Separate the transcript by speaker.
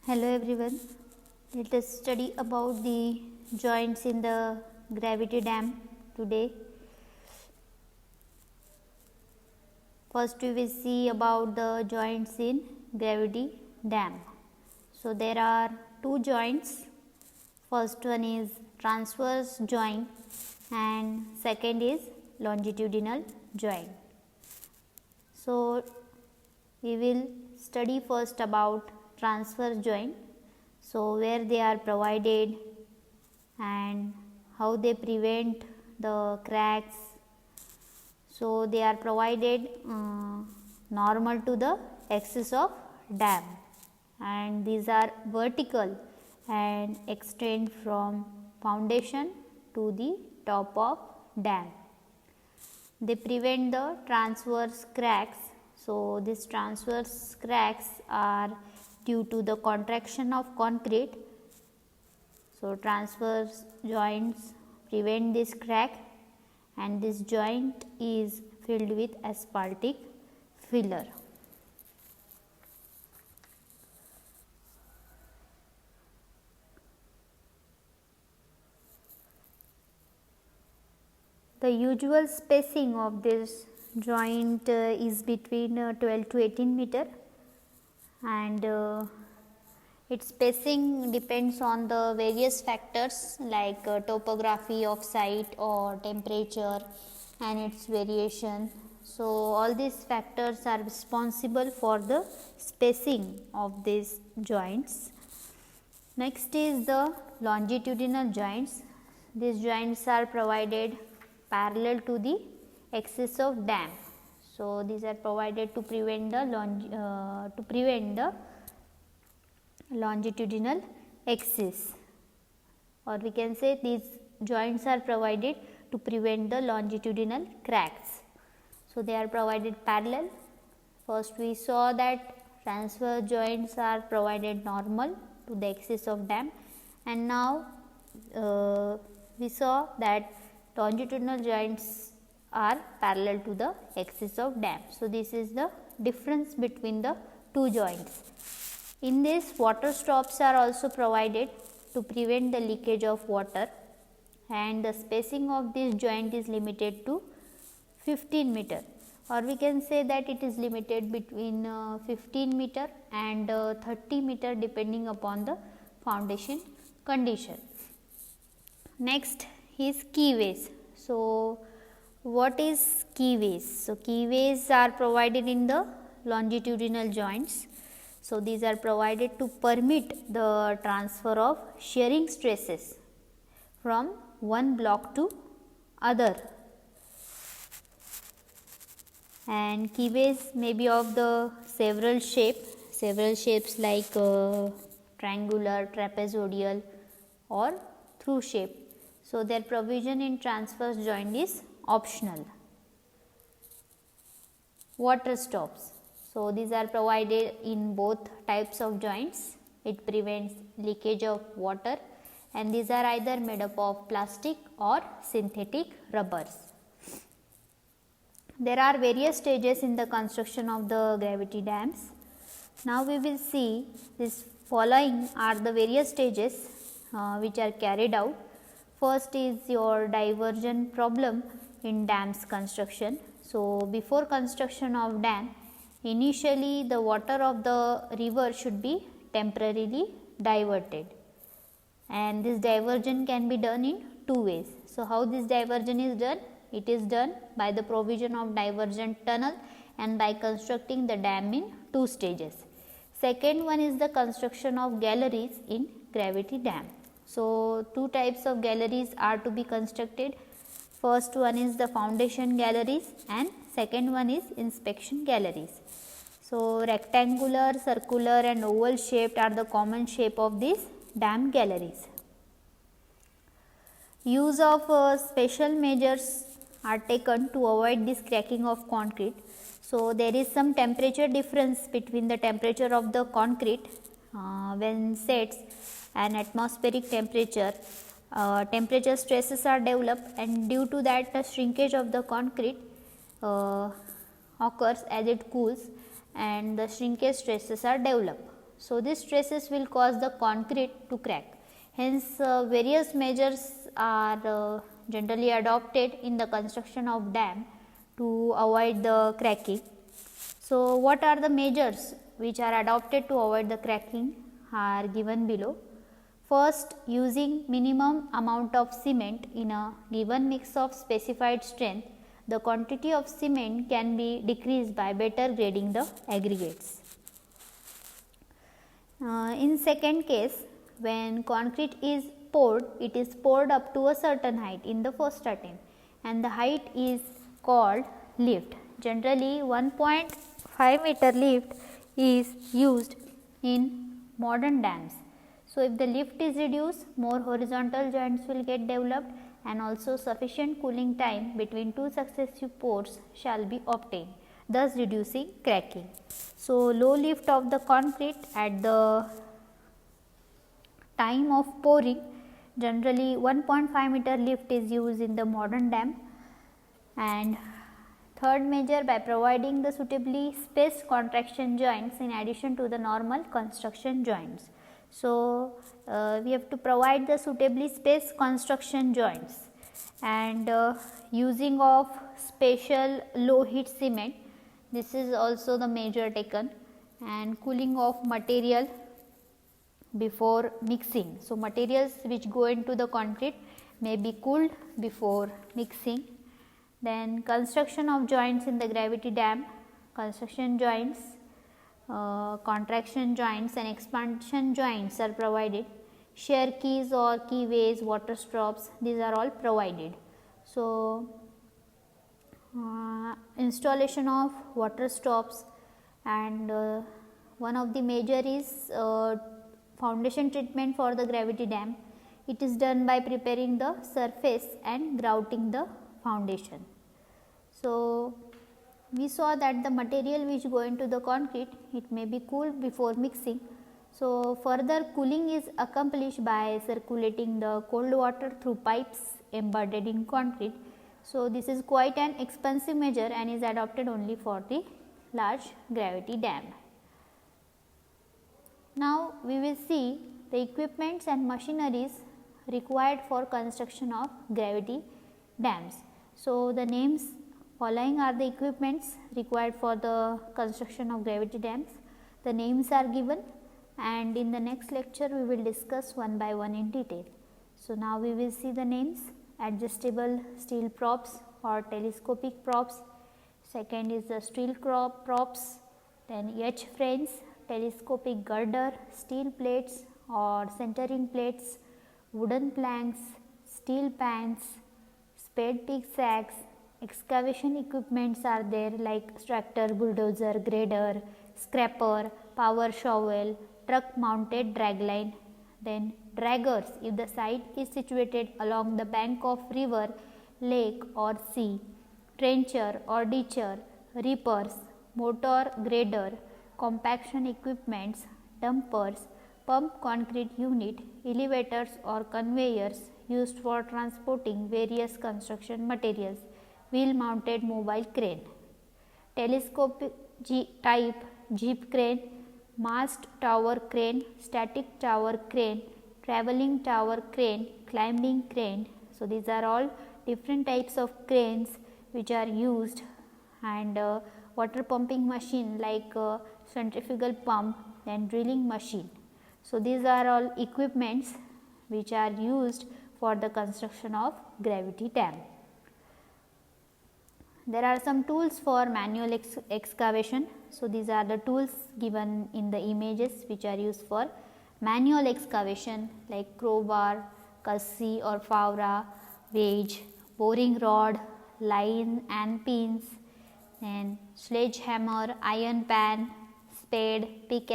Speaker 1: Hello everyone, let us study about the joints in the gravity dam today. First we will see about the joints in gravity dam. So there are two joints, first one is transverse joint and second is longitudinal joint. So we will study first about transverse joint. So where they are provided and how they prevent the cracks. So they are provided normal to the axis of dam, and these are vertical and extend from foundation to the top of dam. They prevent the transverse cracks. So these transverse cracks are due to the contraction of concrete. So transverse joints prevent this crack, and this joint is filled with asphaltic filler. The usual spacing of this joint is between 12 to 18 meter, and its spacing depends on the various factors like topography of site or temperature and its variation. So all these factors are responsible for the spacing of these joints. Next is the longitudinal joints. These joints are provided parallel to the axis of dam. So these are provided to prevent the longitudinal axis, or we can say these joints are provided to prevent the longitudinal cracks. So they are provided parallel. First we saw that transverse joints are provided normal to the axis of dam, and now we saw that longitudinal joints are parallel to the axis of dam. So this is the difference between the two joints. In this, water stops are also provided to prevent the leakage of water, and the spacing of this joint is limited to 15 meter, or we can say that it is limited between 15 meter and 30 meter depending upon the foundation condition. Next is keyways. So what is keyways? So keyways are provided in the longitudinal joints. So these are provided to permit the transfer of shearing stresses from one block to other, and keyways may be of the several shapes like triangular, trapezoidal or through shape. So their provision in transverse joint is optional. Water stops. So these are provided in both types of joints. It prevents leakage of water, and these are either made up of plastic or synthetic rubbers. There are various stages in the construction of the gravity dams. Now we will see this following are the various stages which are carried out. First is your diversion problem in dams construction. So before construction of dam, initially the water of the river should be temporarily diverted, and this diversion can be done in two ways. So how this diversion is done? It is done by the provision of divergent tunnel and by constructing the dam in two stages. Second one is the construction of galleries in gravity dam. So two types of galleries are to be constructed. First one is the foundation galleries, and second one is inspection galleries. So rectangular, circular and oval shaped are the common shape of these dam galleries. Use of special measures are taken to avoid this cracking of concrete. So there is some temperature difference between the temperature of the concrete when sets and atmospheric temperature. Temperature stresses are developed, and due to that the shrinkage of the concrete occurs as it cools, and the shrinkage stresses are developed. So, these stresses will cause the concrete to crack. Hence, various measures are generally adopted in the construction of dam to avoid the cracking. So, what are the measures which are adopted to avoid the cracking are given below. First, using minimum amount of cement in a given mix of specified strength, the quantity of cement can be decreased by better grading the aggregates. In second case, when concrete is poured, it is poured up to a certain height in the first attempt, and the height is called lift. Generally, 1.5 meter lift is used in modern dams. So, if the lift is reduced, more horizontal joints will get developed, and also sufficient cooling time between two successive pours shall be obtained, thus reducing cracking. So, low lift of the concrete at the time of pouring, generally 1.5 meter lift is used in the modern dam. And third measure, by providing the suitably spaced contraction joints in addition to the normal construction joints. So, we have to provide the suitably spaced construction joints, and using of special low heat cement, this is also the measure taken, and cooling of material before mixing. So, materials which go into the concrete may be cooled before mixing. Then construction of joints in the gravity dam, construction joints, contraction joints and expansion joints are provided. Shear keys or keyways, water stops, these are all provided. So, installation of water stops, and one of the major is foundation treatment for the gravity dam. It is done by preparing the surface and grouting the foundation. So, we saw that the material which go into the concrete, it may be cooled before mixing. So, further cooling is accomplished by circulating the cold water through pipes embedded in concrete. So, this is quite an expensive measure and is adopted only for the large gravity dam. Now, we will see the equipments and machineries required for construction of gravity dams. So, the names following are the equipments required for the construction of gravity dams. The names are given, and in the next lecture we will discuss one by one in detail. So, now we will see the names: adjustable steel props or telescopic props, second is the steel props, then H frames, telescopic girder, steel plates or centering plates, wooden planks, steel pans, spade pickaxe. Excavation equipments are there like tractor, bulldozer, grader, scraper, power shovel, truck mounted dragline. Then draggers if the site is situated along the bank of river, lake or sea, trencher or ditcher, reapers, motor grader, compaction equipments, dumpers, pump concrete unit, elevators or conveyors used for transporting various construction materials, wheel mounted mobile crane, telescopic type jeep crane, mast tower crane, static tower crane, travelling tower crane, climbing crane. So, these are all different types of cranes which are used, and water pumping machine like centrifugal pump, then drilling machine. So, these are all equipments which are used for the construction of gravity dam. There are some tools for manual excavation. So, these are the tools given in the images which are used for manual excavation like crowbar, cussi or fowra, wedge, boring rod, line and pins, then sledgehammer, iron pan, spade, pick